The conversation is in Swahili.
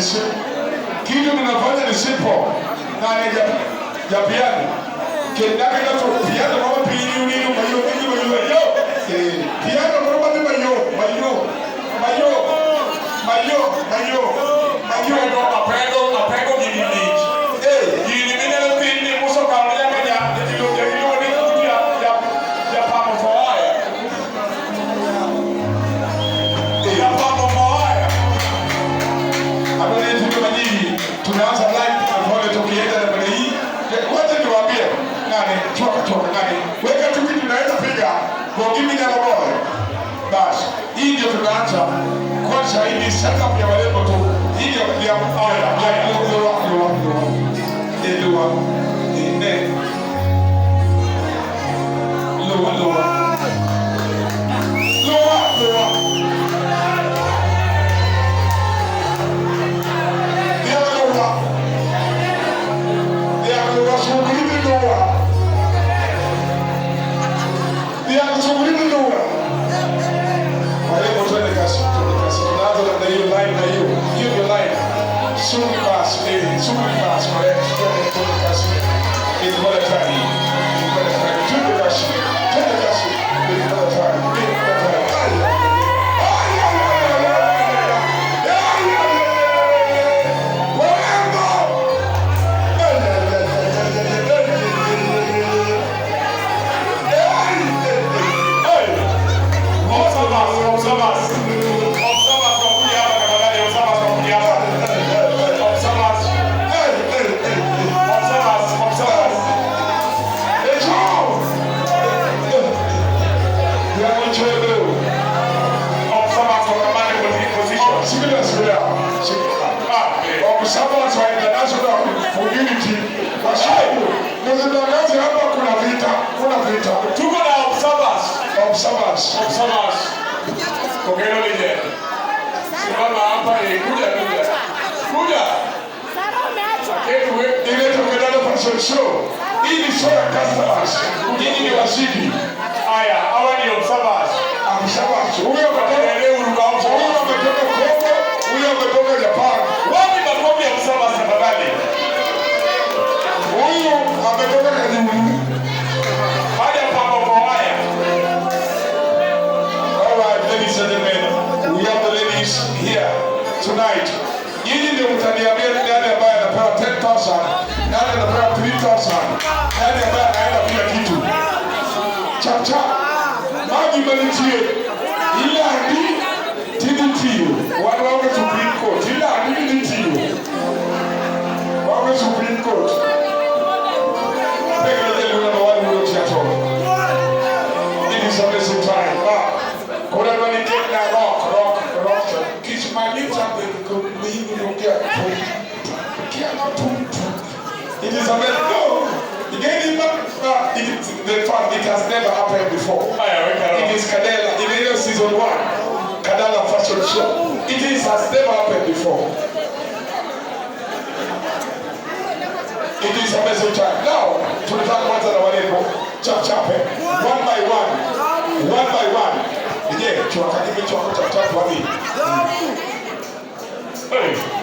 Kitu tunafanya ni simple. Nani ya piano. Kendaka na to piano mama pili unini mayo. Piano mama ni mayo. Pengle gini. Gini na tini muso kamera kanya. Dilo ni ya pamo foaya. Ya pamo foaya. Adone tuko nini? Tunaanza live ambayo tukienda na hii. Wote niwaambie nani choka nani. Weka tu kitu tunaweza piga. Go give me that boy. Basi hii ndio tunaanza. Kwanza hii setup ya wale watu. Hii ndio ya observers. Kongelo lije. Simama hapa kuja. Sasa umeacha. Ile tukendana fashion show. Hii ni show ya customers. Hii ni washindi. Haya, hawa ni observers. Huyo kutoka leo Rhumba, huyo kutoka Kongo, huyo kutoka Japan. Wapi makofi ya observers tafadhali? Huyo ametoka Kenya. Ladies and gentlemen, we have the ladies here tonight. Yini ndio mtaniambia ni nani ambaye anapewa 10,000, nani anapewa 3,000, nani ambaye anaenda kila kitu. Chacha, maji malitie. Ila hadi TDTU, wanawake Supreme Court. Ila hadi TDTU. Wanawake Supreme Court. Pengle jaluo na wale wote hapo. It is a blessed time. Kuna wale tena rock. Kiss my lips up and go leave you get. It is a very no. Again, it has never happened before. It is Kadala. It is season 1. Kadala fashion show. It has never happened before. It is a message time. Now, to the fact that chap one by one. Yeah, chap wani. Hey.